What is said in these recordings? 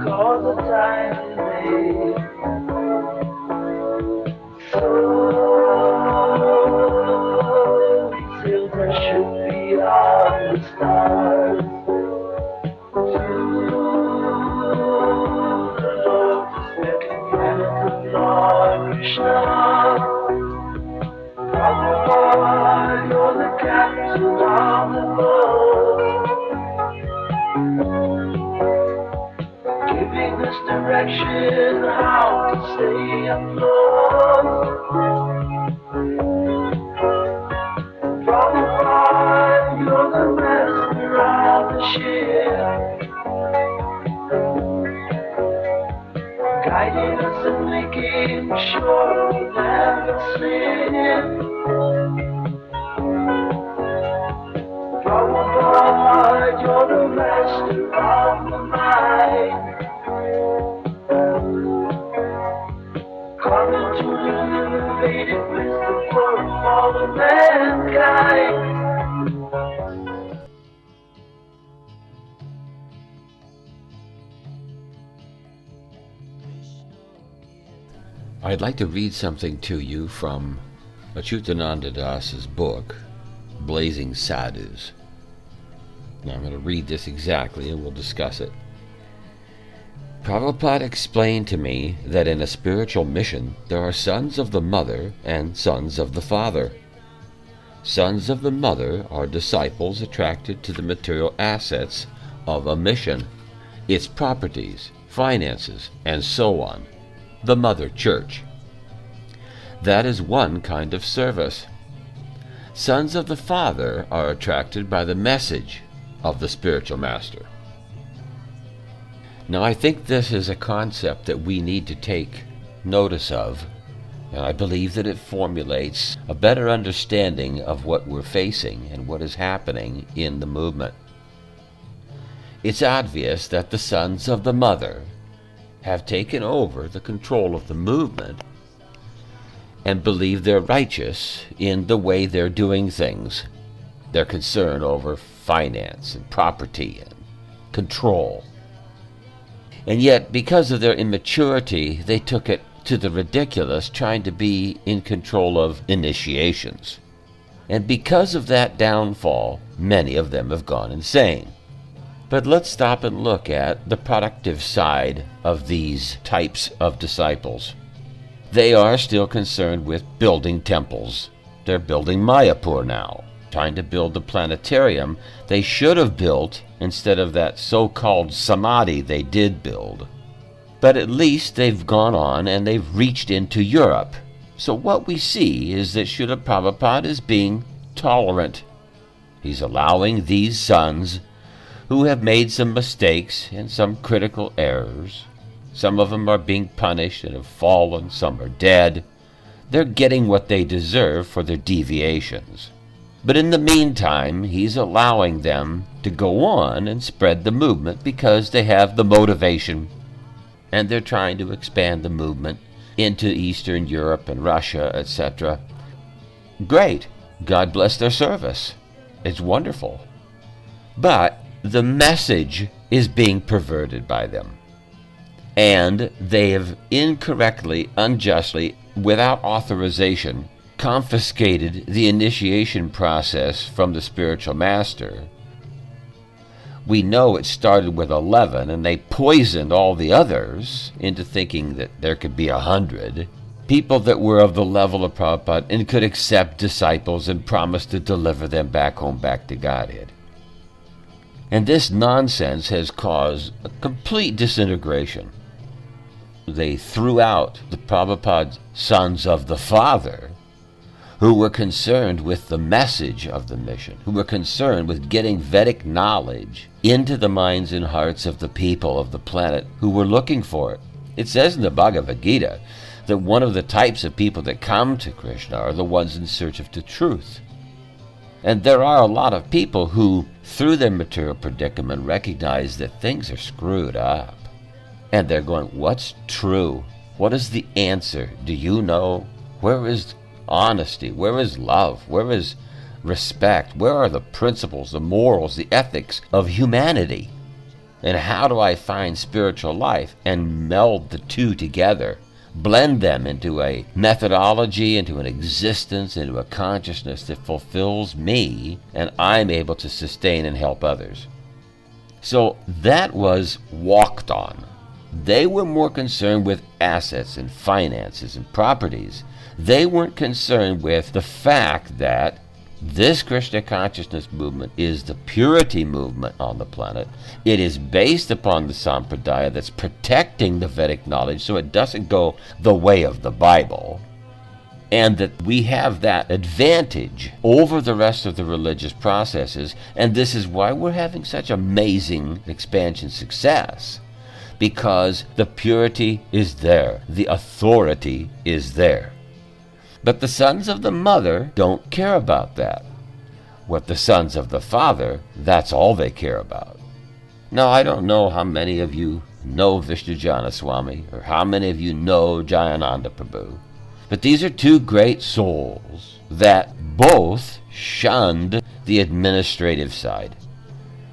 all the time delay. So children should be on the stars. To the lotus and the Lord Krishna. Prabhupada, you're the captain of the world, giving us direction how to stay afloat. Prabhupada, you're the master of the ship, guiding us and making sure we never slip. Prabhupada, you're the master of the mind, coming to elevate it wisdom for all of mankind. I'd like to read something to you from Achyutananda Das's book, Blazing Sadhus. Now I'm going to read this exactly and we'll discuss it. Prabhupada explained to me that in a spiritual mission there are sons of the mother and sons of the father. Sons of the mother are disciples attracted to the material assets of a mission, its properties, finances, and so on. The mother church. That is one kind of service. Sons of the Father are attracted by the message of the spiritual master. Now I think this is a concept that we need to take notice of, and I believe that it formulates a better understanding of what we're facing and what is happening in the movement. It's obvious that the sons of the mother have taken over the control of the movement and believe they're righteous in the way they're doing things. They're concerned over finance and property and control. And yet, because of their immaturity, they took it to the ridiculous, trying to be in control of initiations. And because of that downfall, many of them have gone insane. But let's stop and look at the productive side of these types of disciples. They are still concerned with building temples. They're building Mayapur now, trying to build the planetarium they should have built instead of that so-called samadhi they did build. But at least they've gone on and they've reached into Europe. So what we see is that Srila Prabhupada is being tolerant. He's allowing these sons who have made some mistakes and some critical errors. Some of them are being punished and have fallen, some are dead. They're getting what they deserve for their deviations. But in the meantime, he's allowing them to go on and spread the movement because they have the motivation, and they're trying to expand the movement into Eastern Europe and Russia, etc. Great. God bless their service. It's wonderful. But the message is being perverted by them. And they have incorrectly, unjustly, without authorization, confiscated the initiation process from the spiritual master. We know it started with 11, and they poisoned all the others into thinking that there could be 100. People that were of the level of Prabhupada and could accept disciples and promise to deliver them back home, back to Godhead. And this nonsense has caused a complete disintegration. They threw out the Prabhupada sons of the Father, who were concerned with the message of the mission, who were concerned with getting Vedic knowledge into the minds and hearts of the people of the planet who were looking for it. It says in the Bhagavad Gita that one of the types of people that come to Krishna are the ones in search of the truth. And there are a lot of people who, through their material predicament, recognize that things are screwed up. And they're going, what's true? What is the answer? Do you know? Where is honesty? Where is love? Where is respect? Where are the principles, the morals, the ethics of humanity? And how do I find spiritual life and meld the two together, blend them into a methodology, into an existence, into a consciousness that fulfills me, and I'm able to sustain and help others? So that was walked on. They were more concerned with assets and finances and properties. They weren't concerned with the fact that this Krishna consciousness movement is the purity movement on the planet. It is based upon the Sampradaya that's protecting the Vedic knowledge so it doesn't go the way of the Bible. And that we have that advantage over the rest of the religious processes. And this is why we're having such amazing expansion success. Because the purity is there. The authority is there. But the sons of the mother don't care about that. What the sons of the father, that's all they care about. Now, I don't know how many of you know Vishnujana Swami, or how many of you know Jayananda Prabhu, but these are two great souls that both shunned the administrative side.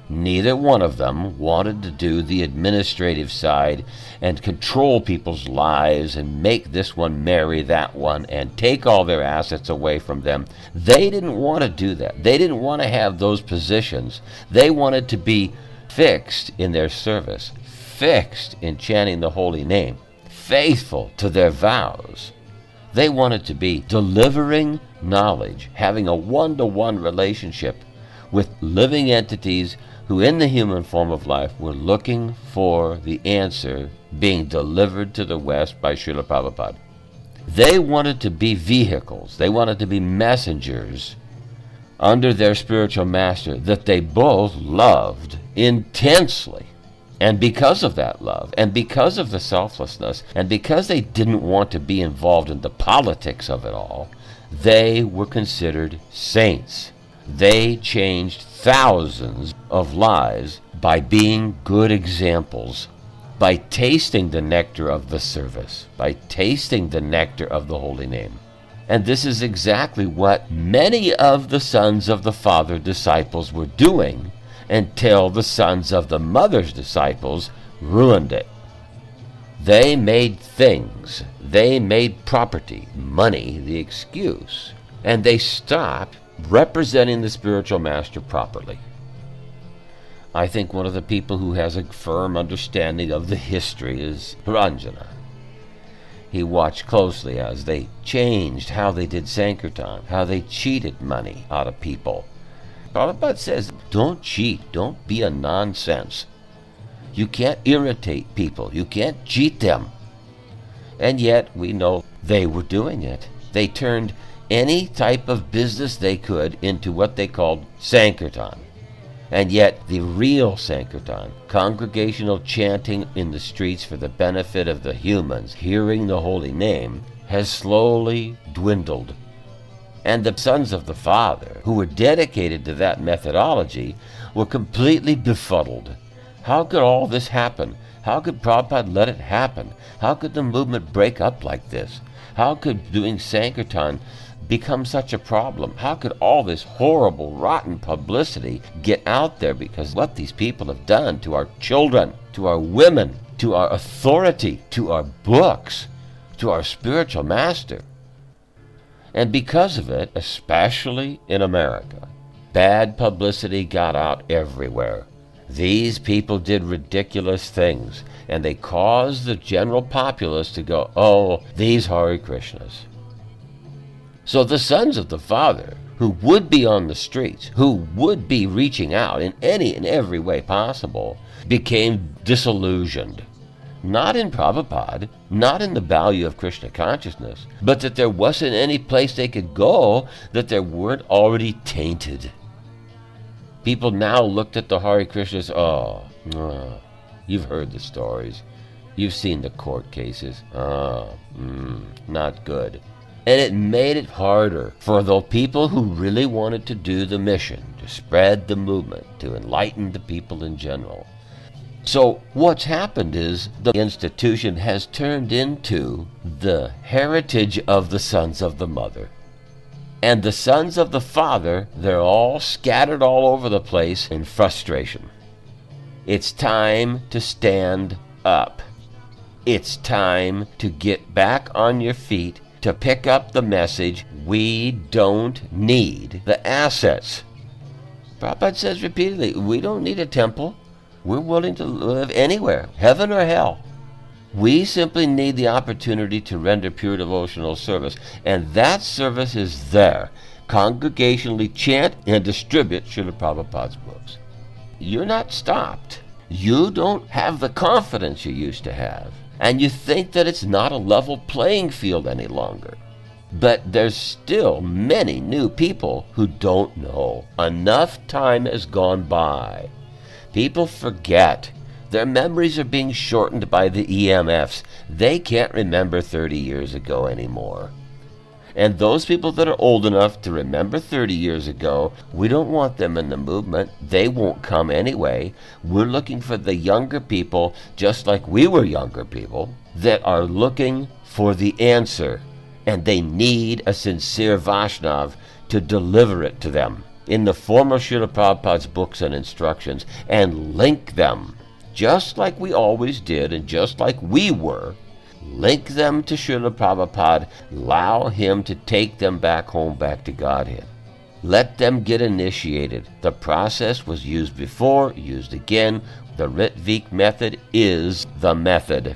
Neither one of them wanted to do the administrative side and control people's lives and make this one marry that one and take all their assets away from them. They didn't want to do that. They didn't want to have those positions. They wanted to be fixed in their service, fixed in chanting the holy name, faithful to their vows. They wanted to be delivering knowledge, having a one-to-one relationship with living entities who in the human form of life were looking for the answer being delivered to the West by Srila Prabhupada. They wanted to be vehicles. They wanted to be messengers under their spiritual master that they both loved intensely. And because of that love, and because of the selflessness, and because they didn't want to be involved in the politics of it all, they were considered saints. They changed thousands of lives by being good examples, by tasting the nectar of the service, by tasting the nectar of the holy name. And this is exactly what many of the sons of the Father disciples were doing until the sons of the Mother's disciples ruined it. They made things, they made property, money, the excuse, and they stopped representing the spiritual master properly. I think one of the people who has a firm understanding of the history is Ranjana. He watched closely as they changed how they did Sankirtan, how they cheated money out of people. Prabhupada says, don't cheat, don't be a nonsense. You can't irritate people, you can't cheat them. And yet we know they were doing it. They turned any type of business they could into what they called Sankirtan. And yet the real Sankirtan, congregational chanting in the streets for the benefit of the humans, hearing the holy name, has slowly dwindled. And the sons of the Father, who were dedicated to that methodology, were completely befuddled. How could all this happen? How could Prabhupada let it happen? How could the movement break up like this? How could doing Sankirtan become such a problem? How could all this horrible, rotten publicity get out there? Because what these people have done to our children, to our women, to our authority, to our books, to our spiritual master. And because of it, especially in America, bad publicity got out everywhere. These people did ridiculous things, and they caused the general populace to go, oh, these Hare Krishnas. So the sons of the Father, who would be on the streets, who would be reaching out in any and every way possible, became disillusioned. Not in Prabhupada, not in the value of Krishna consciousness, but that there wasn't any place they could go that they weren't already tainted. People now looked at the Hare Krishnas, you've heard the stories. You've seen the court cases. Not good. And it made it harder for the people who really wanted to do the mission, to spread the movement, to enlighten the people in general. So what's happened is the institution has turned into the heritage of the sons of the Mother. And the sons of the Father, they're all scattered all over the place in frustration. It's time to stand up. It's time to get back on your feet, to pick up the message. We don't need the assets. Prabhupada says repeatedly, we don't need a temple. We're willing to live anywhere, heaven or hell. We simply need the opportunity to render pure devotional service, and that service is there. Congregationally chant and distribute Srila Prabhupada's books. You're not stopped. You don't have the confidence you used to have, and you think that it's not a level playing field any longer. But there's still many new people who don't know. Enough time has gone by. People forget. Their memories are being shortened by the EMFs. They can't remember 30 years ago anymore. And those people that are old enough to remember 30 years ago, we don't want them in the movement. They won't come anyway. We're looking for the younger people, just like we were younger people, that are looking for the answer. And they need a sincere Vaishnav to deliver it to them in the form of Srila Prabhupada's books and instructions, and link them, just like we always did and just like we were. Link them to Srila Prabhupada. Allow him to take them back home, back to Godhead. Let them get initiated. The process was used before, used again. The Ritvik method is the method.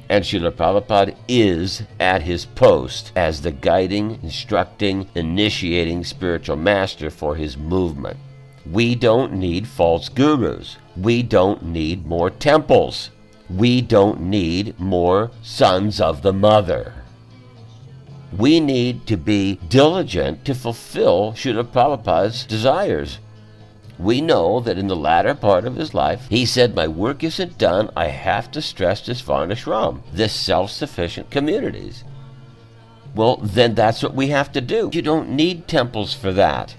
And Srila Prabhupada is at his post as the guiding, instructing, initiating spiritual master for his movement. We don't need false gurus. We don't need more temples. We don't need more sons of the mother. We need to be diligent to fulfill Srila Prabhupada's desires. We know that in the latter part of his life, he said, my work isn't done. I have to stress this Varnashram, this self-sufficient communities. Well, then that's what we have to do. You don't need temples for that.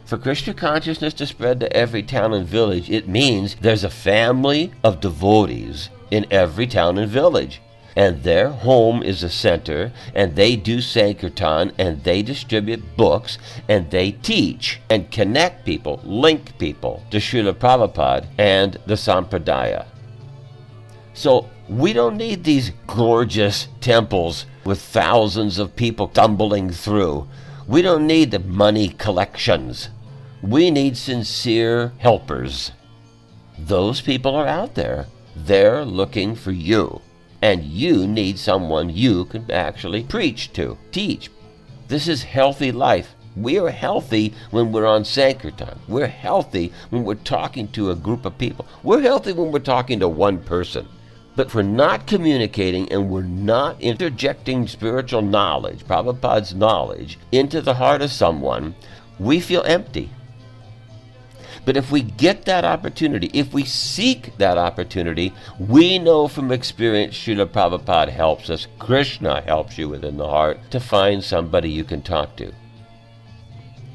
For Krishna consciousness to spread to every town and village, it means there's a family of devotees in every town and village. And their home is a center, and they do Sankirtan, and they distribute books, and they teach and connect people, link people to Srila Prabhupada and the Sampradaya. So we don't need these gorgeous temples with thousands of people tumbling through. We don't need the money collections. We need sincere helpers. Those people are out there. They're looking for you. And you need someone you can actually preach to, teach. This is healthy life. We are healthy when we're on Sankirtan. We're healthy when we're talking to a group of people. We're healthy when we're talking to one person. But if we're not communicating and we're not interjecting spiritual knowledge, Prabhupada's knowledge, into the heart of someone, we feel empty. But if we get that opportunity, if we seek that opportunity, we know from experience Srila Prabhupada helps us, Krishna helps you within the heart to find somebody you can talk to.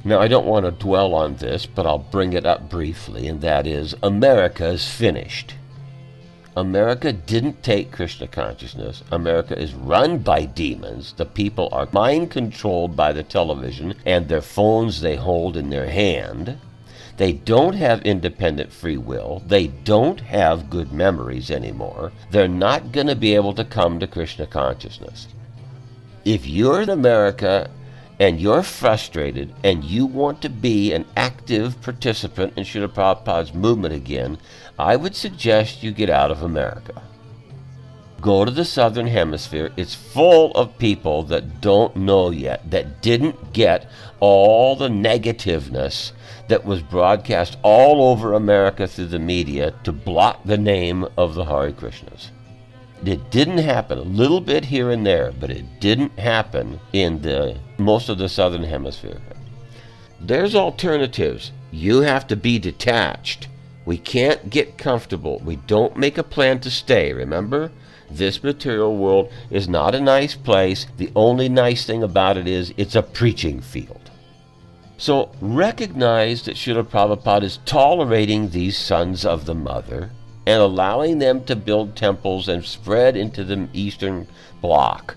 Now, I don't want to dwell on this, but I'll bring it up briefly, and that is, America is finished. America didn't take Krishna consciousness. America is run by demons. The people are mind-controlled by the television and their phones they hold in their hand. They don't have independent free will. They don't have good memories anymore. They're not going to be able to come to Krishna consciousness. If you're in America and you're frustrated and you want to be an active participant in Srila Prabhupada's movement again, I would suggest you get out of America. Go to the Southern Hemisphere. It's full of people that don't know yet, that didn't get all the negativeness that was broadcast all over America through the media to block the name of the Hare Krishnas. It didn't happen, a little bit here and there, but it didn't happen in most of the Southern Hemisphere. There's alternatives. You have to be detached. We can't get comfortable. We don't make a plan to stay, remember? This material world is not a nice place. The only nice thing about it is it's a preaching field. So recognize that Srila Prabhupada is tolerating these sons of the mother and allowing them to build temples and spread into the Eastern Bloc.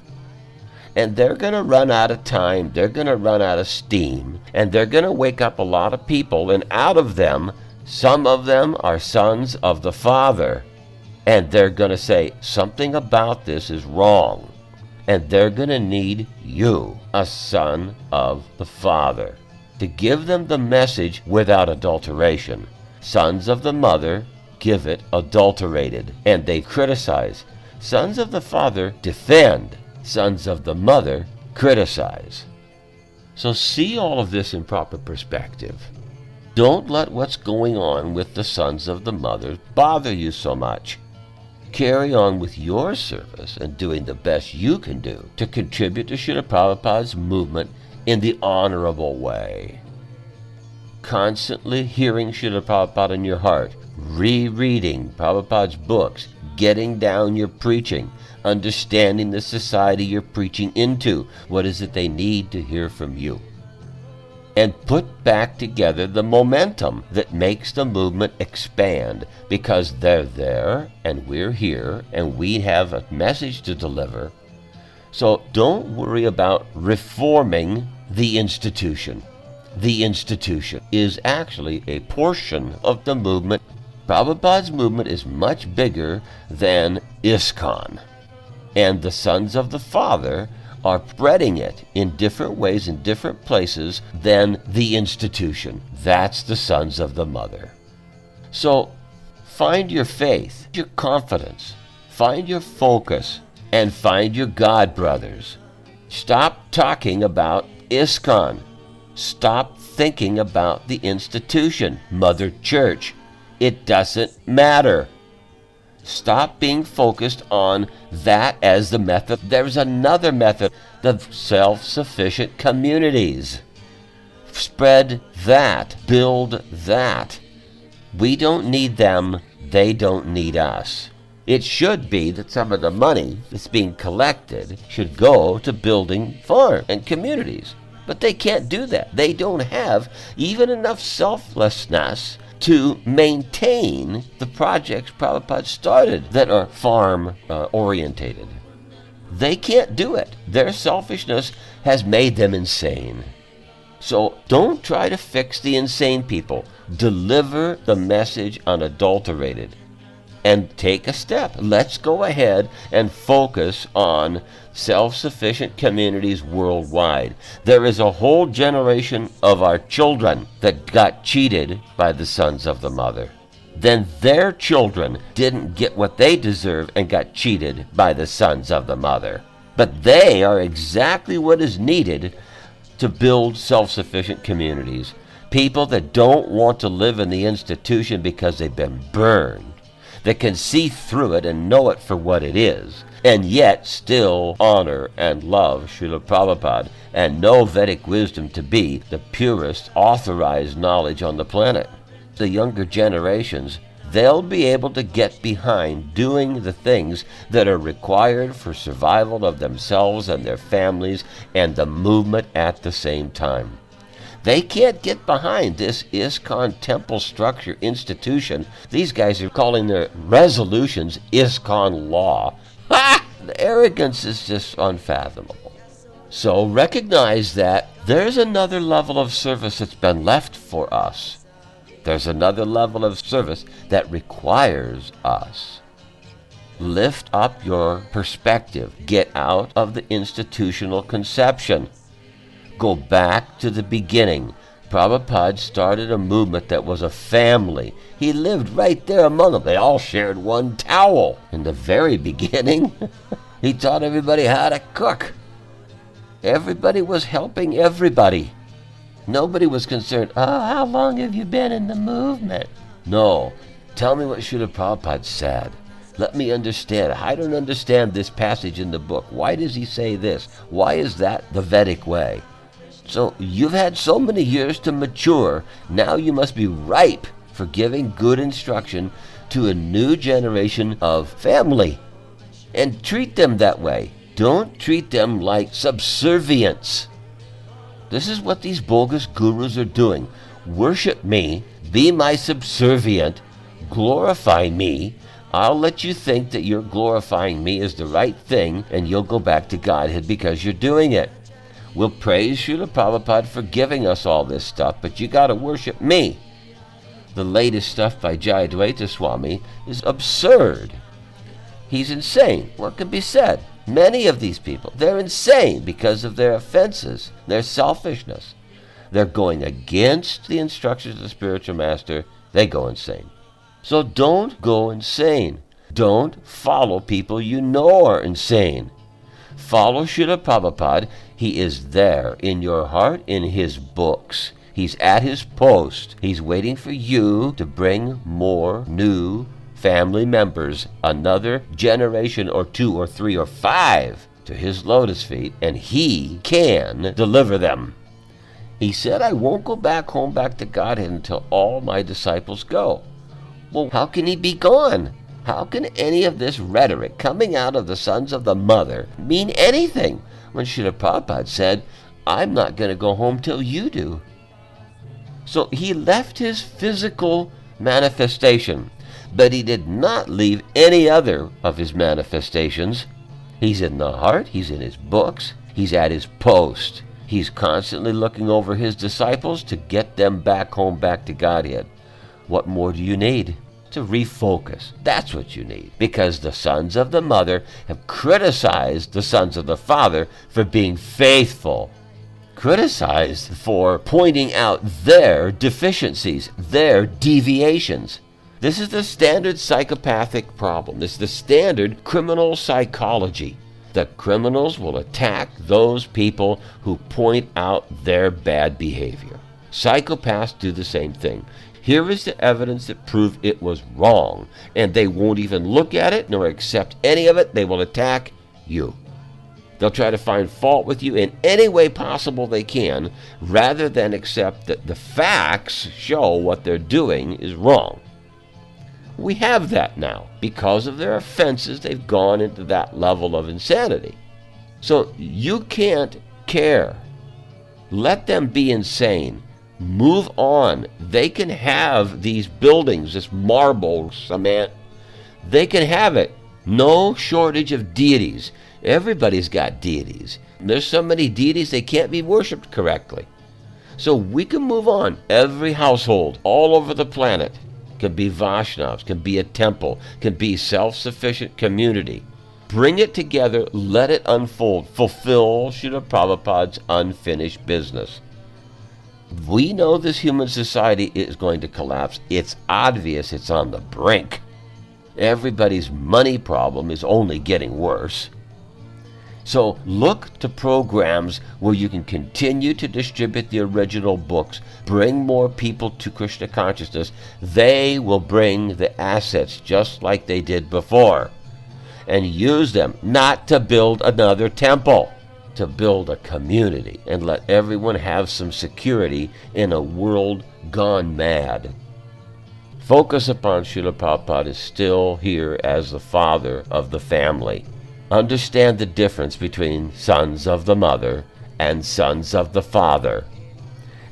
And they're going to run out of time, they're going to run out of steam, and they're going to wake up a lot of people, and out of them, Some of them are sons of the Father, and they're going to say, something about this is wrong. And they're going to need you, a son of the Father, to give them the message without adulteration. Sons of the mother give it adulterated, and they criticize. Sons of the Father defend. Sons of the mother criticize. So see all of this in proper perspective. Don't let what's going on with the sons of the mother bother you so much. Carry on with your service and doing the best you can do to contribute to Srila Prabhupada's movement in the honorable way. Constantly hearing Srila Prabhupada in your heart, rereading Prabhupada's books, getting down your preaching, understanding the society you're preaching into. What is it they need to hear from you? And put back together the momentum that makes the movement expand, because they're there and we're here and we have a message to deliver. So don't worry about reforming the institution. The institution is actually a portion of the movement. Prabhupada's movement is much bigger than ISKCON, and the sons of the Father are spreading it in different ways in different places than the institution. That's the sons of the mother. So find your faith, your confidence, find your focus, and find your God brothers. Stop talking about ISKCON. Stop thinking about the institution, Mother Church. It doesn't matter. Stop being focused on that as the method. There's another method, the self-sufficient communities. Spread that. Build that. We don't need them. They don't need us. It should be that some of the money that's being collected should go to building farms and communities. But they can't do that. They don't have even enough selflessness to maintain the projects Prabhupada started that are farm-orientated. They can't do it. Their selfishness has made them insane. So don't try to fix the insane people. Deliver the message unadulterated. And take a step. Let's go ahead and focus on self-sufficient communities worldwide. There is a whole generation of our children that got cheated by the sons of the mother. Then their children didn't get what they deserve and got cheated by the sons of the mother. But they are exactly what is needed to build self-sufficient communities. People that don't want to live in the institution because they've been burned, that can see through it and know it for what it is, and yet still honor and love Srila Prabhupada and know Vedic wisdom to be the purest authorized knowledge on the planet. The younger generations, they'll be able to get behind doing the things that are required for survival of themselves and their families and the movement at the same time. They can't get behind this ISKCON temple structure institution. These guys are calling their resolutions ISKCON law. Ha! The arrogance is just unfathomable. So recognize that there's another level of service that's been left for us. There's another level of service that requires us. Lift up your perspective. Get out of the institutional conception. Go back to the beginning. Prabhupada started a movement that was a family. He lived right there among them. They all shared one towel. In the very beginning, he taught everybody how to cook. Everybody was helping everybody. Nobody was concerned, how long have you been in the movement? No. Tell me what Srila Prabhupada said. Let me understand. I don't understand this passage in the book. Why does he say this? Why is that the Vedic way? So you've had so many years to mature. Now you must be ripe for giving good instruction to a new generation of family. And treat them that way. Don't treat them like subservients. This is what these bogus gurus are doing. Worship me, be my subservient, glorify me. I'll let you think that you're glorifying me is the right thing, and you'll go back to Godhead because you're doing it. We'll praise Srila Prabhupada for giving us all this stuff, but you got to worship me. the latest stuff by Jayadvaita Swami is absurd. He's insane. What can be said? Many of these people, they're insane because of their offenses, their selfishness. They're going against the instructions of the spiritual master. They go insane. So don't go insane. Don't follow people you know are insane. Follow Srila Prabhupada. He is there in your heart, in his books. He's at his post. He's waiting for you to bring more new family members, another generation or 2 or 3 or 5 to his lotus feet, and he can deliver them. He said, I won't go back home, back to Godhead until all my disciples go. Well, how can he be gone? How can any of this rhetoric coming out of the sons of the mother mean anything when Srila Prabhupada said, I'm not going to go home till you do? So he left his physical manifestation, but he did not leave any other of his manifestations. He's in the heart, he's in his books, he's at his post. He's constantly looking over his disciples to get them back home, back to Godhead. What more do you need? To refocus. That's what you need. Because the sons of the mother have criticized the sons of the father for being faithful. Criticized for pointing out their deficiencies, their deviations. This is the standard psychopathic problem. This is the standard criminal psychology. The criminals will attack those people who point out their bad behavior. Psychopaths do the same thing. Here is the evidence that proves it was wrong, and they won't even look at it nor accept any of it. They will attack you. They'll try to find fault with you in any way possible they can, rather than accept that the facts show what they're doing is wrong. We have that now. Because of their offenses, they've gone into that level of insanity. So you can't care. Let them be insane. Move on. They can have these buildings, this marble cement. They can have it. No shortage of deities. Everybody's got deities. There's so many deities they can't be worshipped correctly. So we can move on. Every household all over the planet can be Vaishnavas, can be a temple, can be self-sufficient community. Bring it together, let it unfold, fulfill Srila Prabhupada's unfinished business. We know this human society is going to collapse. It's obvious it's on the brink. Everybody's money problem is only getting worse. So look to programs where you can continue to distribute the original books, bring more people to Krishna consciousness. They will bring the assets just like they did before, and use them not to build another temple, to build a community and let everyone have some security in a world gone mad. Focus upon Srila Prabhupada is still here as the father of the family. Understand the difference between sons of the mother and sons of the father,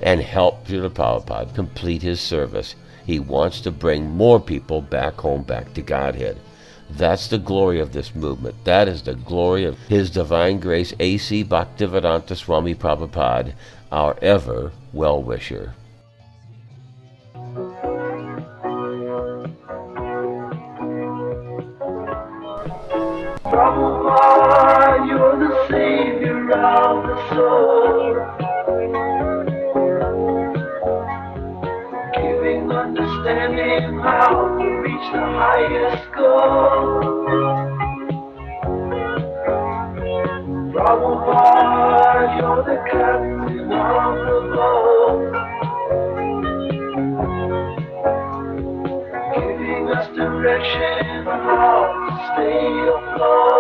and help Srila Prabhupada complete his service. He wants to bring more people back home, back to Godhead. That's the glory of this movement. That is the glory of His Divine Grace A.C. Bhaktivedanta Swami Prabhupada, our ever well-wisher. Prabhupada, you're the savior of the soul, giving understanding how to reach the highest goal. Prabhupada, you're the captain of the boat, giving us direction how to stay afloat.